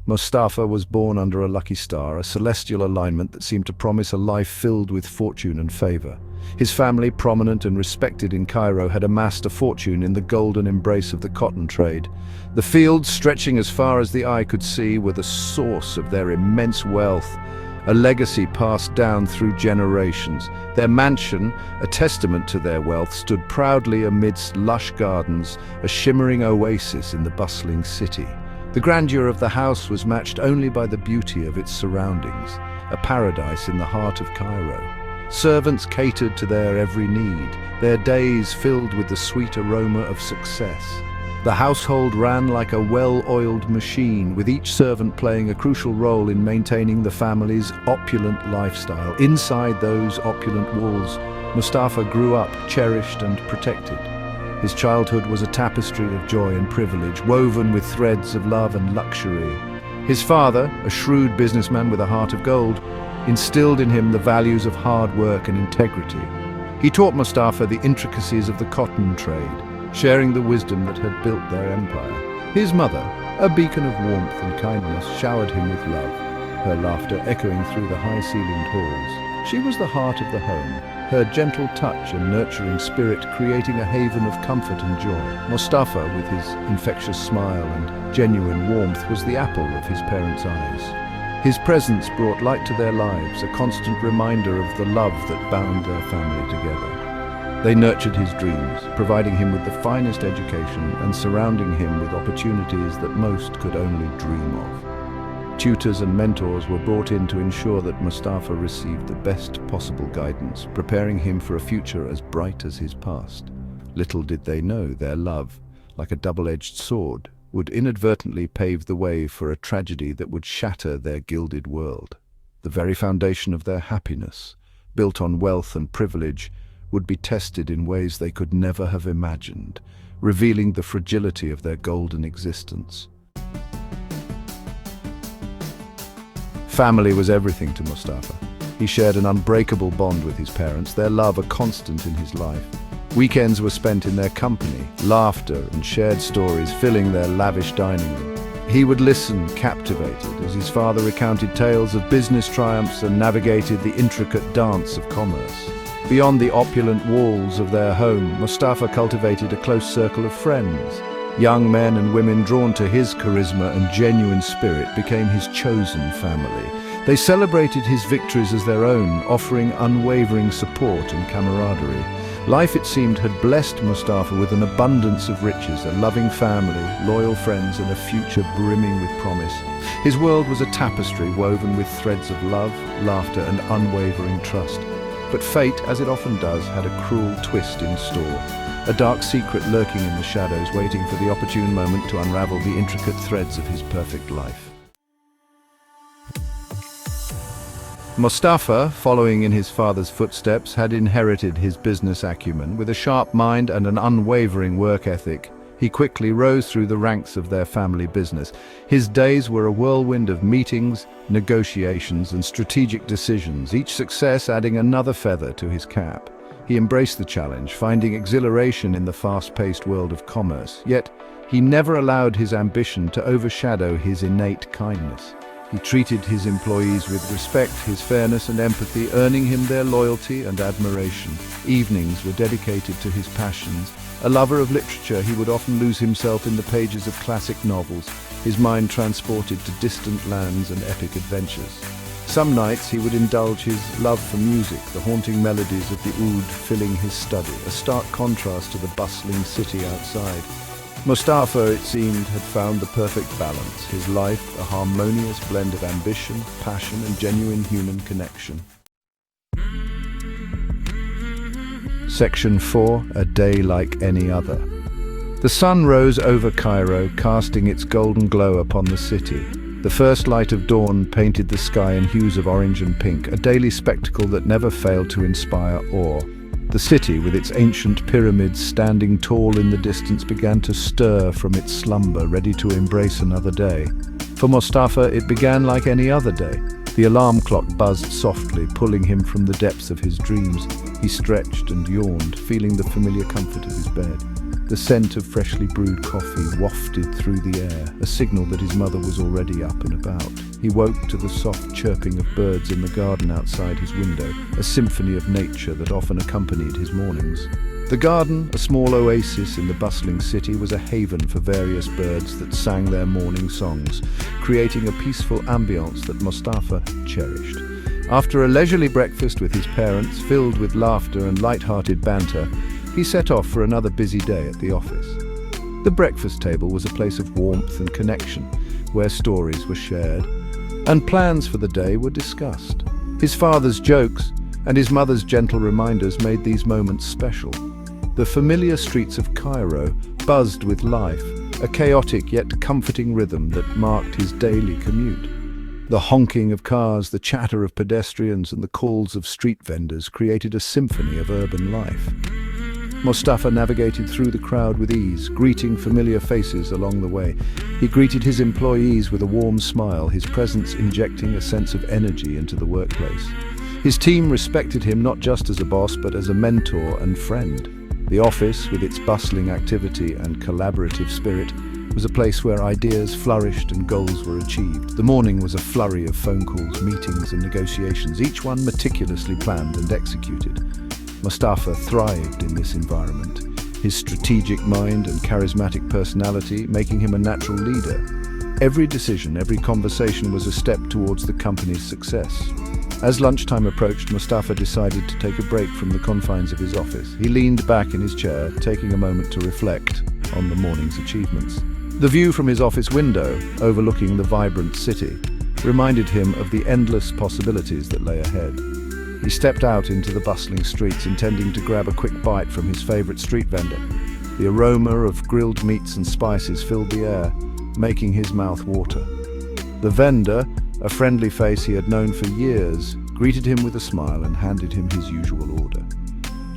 Mustafa was born under a lucky star, a celestial alignment that seemed to promise a life filled with fortune and favor. His family, prominent and respected in Cairo, had amassed a fortune in the golden embrace of the cotton trade. The fields, stretching as far as the eye could see, were the source of their immense wealth, a legacy passed down through generations. Their mansion, a testament to their wealth, stood proudly amidst lush gardens, a shimmering oasis in the bustling city. The grandeur of the house was matched only by the beauty of its surroundings, a paradise in the heart of Cairo. Servants catered to their every need, their days filled with the sweet aroma of success. The household ran like a well-oiled machine, with each servant playing a crucial role in maintaining the family's opulent lifestyle. Inside those opulent walls, Mustafa grew up, cherished and protected. His childhood was a tapestry of joy and privilege, woven with threads of love and luxury. His father, a shrewd businessman with a heart of gold, instilled in him the values of hard work and integrity. He taught Mustafa the intricacies of the cotton trade, sharing the wisdom that had built their empire. His mother, a beacon of warmth and kindness, showered him with love, her laughter echoing through the high-ceilinged halls. She was the heart of the home, her gentle touch and nurturing spirit creating a haven of comfort and joy. Mustafa, with his infectious smile and genuine warmth, was the apple of his parents' eyes. His presence brought light to their lives, a constant reminder of the love that bound their family together. They nurtured his dreams, providing him with the finest education and surrounding him with opportunities that most could only dream of. Tutors and mentors were brought in to ensure that Mustafa received the best possible guidance, preparing him for a future as bright as his past. Little did they know their love, like a double-edged sword, would inadvertently pave the way for a tragedy that would shatter their gilded world. The very foundation of their happiness, built on wealth and privilege, would be tested in ways they could never have imagined, revealing the fragility of their golden existence. Family was everything to Mustafa. He shared an unbreakable bond with his parents, their love a constant in his life. Weekends were spent in their company, laughter and shared stories filling their lavish dining room. He would listen, captivated, as his father recounted tales of business triumphs and navigated the intricate dance of commerce. Beyond the opulent walls of their home, Mustafa cultivated a close circle of friends. Young men and women drawn to his charisma and genuine spirit became his chosen family. They celebrated his victories as their own, offering unwavering support and camaraderie. Life, it seemed, had blessed Mustafa with an abundance of riches, a loving family, loyal friends, and a future brimming with promise. His world was a tapestry woven with threads of love, laughter, and unwavering trust. But fate, as it often does, had a cruel twist in store. A dark secret lurking in the shadows, waiting for the opportune moment to unravel the intricate threads of his perfect life. Mustafa, following in his father's footsteps, had inherited his business acumen. With a sharp mind and an unwavering work ethic, he quickly rose through the ranks of their family business. His days were a whirlwind of meetings, negotiations, and strategic decisions, each success adding another feather to his cap. He embraced the challenge, finding exhilaration in the fast-paced world of commerce. Yet, he never allowed his ambition to overshadow his innate kindness. He treated his employees with respect, his fairness and empathy, earning him their loyalty and admiration. Evenings were dedicated to his passions. A lover of literature, he would often lose himself in the pages of classic novels, his mind transported to distant lands and epic adventures. Some nights he would indulge his love for music, the haunting melodies of the oud filling his study, a stark contrast to the bustling city outside. Mustafa, it seemed, had found the perfect balance, his life a harmonious blend of ambition, passion, and genuine human connection. Section 4, A Day Like Any Other. The sun rose over Cairo, casting its golden glow upon the city. The first light of dawn painted the sky in hues of orange and pink, a daily spectacle that never failed to inspire awe. The city, with its ancient pyramids standing tall in the distance, began to stir from its slumber, ready to embrace another day. For Mustafa, it began like any other day. The alarm clock buzzed softly, pulling him from the depths of his dreams. He stretched and yawned, feeling the familiar comfort of his bed. The scent of freshly brewed coffee wafted through the air, a signal that his mother was already up and about. He woke to the soft chirping of birds in the garden outside his window, a symphony of nature that often accompanied his mornings. The garden, a small oasis in the bustling city, was a haven for various birds that sang their morning songs, creating a peaceful ambience that Mustafa cherished. After a leisurely breakfast with his parents, filled with laughter and light-hearted banter, he set off for another busy day at the office. The breakfast table was a place of warmth and connection, where stories were shared, and plans for the day were discussed. His father's jokes and his mother's gentle reminders made these moments special. The familiar streets of Cairo buzzed with life, a chaotic yet comforting rhythm that marked his daily commute. The honking of cars, the chatter of pedestrians, and the calls of street vendors created a symphony of urban life. Mustafa navigated through the crowd with ease, greeting familiar faces along the way. He greeted his employees with a warm smile, his presence injecting a sense of energy into the workplace. His team respected him not just as a boss, but as a mentor and friend. The office, with its bustling activity and collaborative spirit, was a place where ideas flourished and goals were achieved. The morning was a flurry of phone calls, meetings, and negotiations, each one meticulously planned and executed. Mustafa thrived in this environment, his strategic mind and charismatic personality making him a natural leader. Every decision, every conversation was a step towards the company's success. As lunchtime approached, Mustafa decided to take a break from the confines of his office. He leaned back in his chair, taking a moment to reflect on the morning's achievements. The view from his office window, overlooking the vibrant city, reminded him of the endless possibilities that lay ahead. He stepped out into the bustling streets, intending to grab a quick bite from his favorite street vendor. The aroma of grilled meats and spices filled the air, making his mouth water. The vendor, a friendly face he had known for years, greeted him with a smile and handed him his usual order.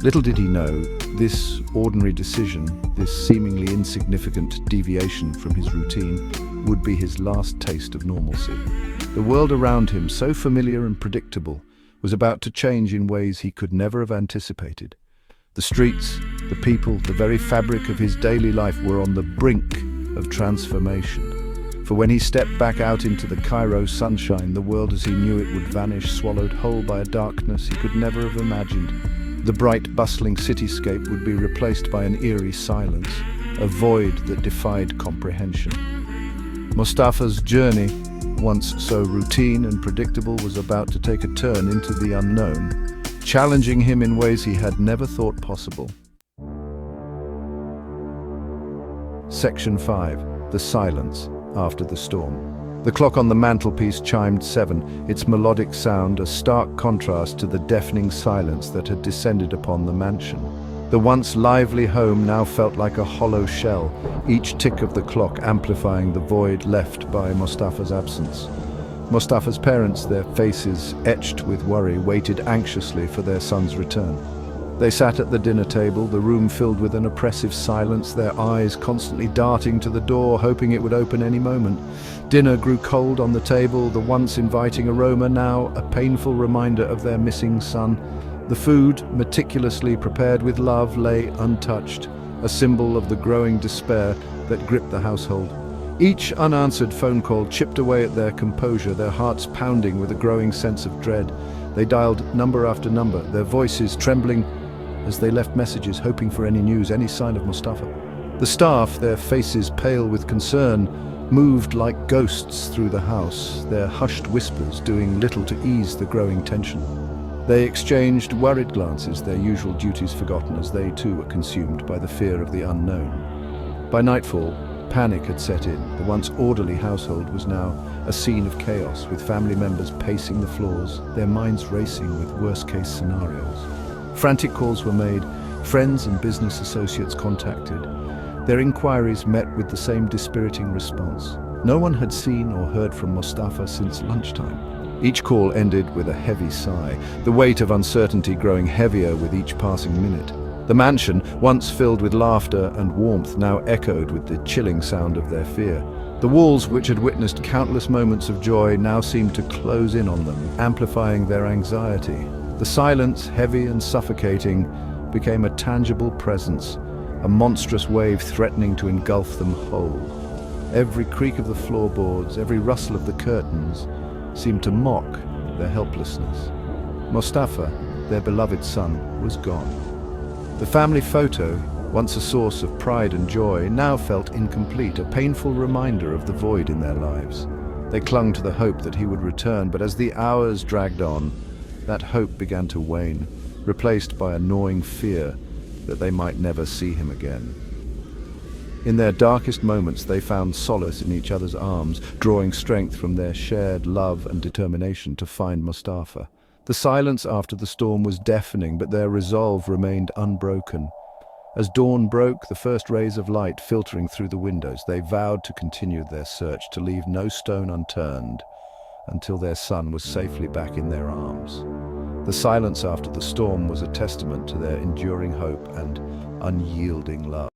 Little did he know, this ordinary decision, this seemingly insignificant deviation from his routine, would be his last taste of normalcy. The world around him, so familiar and predictable, was about to change in ways he could never have anticipated. The streets, the people, the very fabric of his daily life were on the brink of transformation. For when he stepped back out into the Cairo sunshine, the world as he knew it would vanish, swallowed whole by a darkness he could never have imagined. The bright, bustling cityscape would be replaced by an eerie silence, a void that defied comprehension. Mustafa's journey, once so routine and predictable, was about to take a turn into the unknown, challenging him in ways he had never thought possible. Section 5. The silence after the storm. The clock on the mantelpiece chimed 7, its melodic sound a stark contrast to the deafening silence that had descended upon the mansion. The once lively home now felt like a hollow shell, each tick of the clock amplifying the void left by Mustafa's absence. Mustafa's parents, their faces etched with worry, waited anxiously for their son's return. They sat at the dinner table, the room filled with an oppressive silence, their eyes constantly darting to the door, hoping it would open any moment. Dinner grew cold on the table, the once inviting aroma now a painful reminder of their missing son. The food, meticulously prepared with love, lay untouched, a symbol of the growing despair that gripped the household. Each unanswered phone call chipped away at their composure, their hearts pounding with a growing sense of dread. They dialed number after number, their voices trembling as they left messages, hoping for any news, any sign of Mustafa. The staff, their faces pale with concern, moved like ghosts through the house, their hushed whispers doing little to ease the growing tension. They exchanged worried glances, their usual duties forgotten as they too were consumed by the fear of the unknown. By nightfall, panic had set in. The once orderly household was now a scene of chaos, with family members pacing the floors, their minds racing with worst-case scenarios. Frantic calls were made, friends and business associates contacted. Their inquiries met with the same dispiriting response. No one had seen or heard from Mustafa since lunchtime. Each call ended with a heavy sigh, the weight of uncertainty growing heavier with each passing minute. The mansion, once filled with laughter and warmth, now echoed with the chilling sound of their fear. The walls, which had witnessed countless moments of joy, now seemed to close in on them, amplifying their anxiety. The silence, heavy and suffocating, became a tangible presence, a monstrous wave threatening to engulf them whole. Every creak of the floorboards, every rustle of the curtains seemed to mock their helplessness. Mostafa, their beloved son, was gone. The family photo, once a source of pride and joy, now felt incomplete, a painful reminder of the void in their lives. They clung to the hope that he would return, but as the hours dragged on, that hope began to wane, replaced by a gnawing fear that they might never see him again. In their darkest moments, they found solace in each other's arms, drawing strength from their shared love and determination to find Mustafa. The silence after the storm was deafening, but their resolve remained unbroken. As dawn broke, the first rays of light filtering through the windows, they vowed to continue their search, to leave no stone unturned until their son was safely back in their arms. The silence after the storm was a testament to their enduring hope and unyielding love.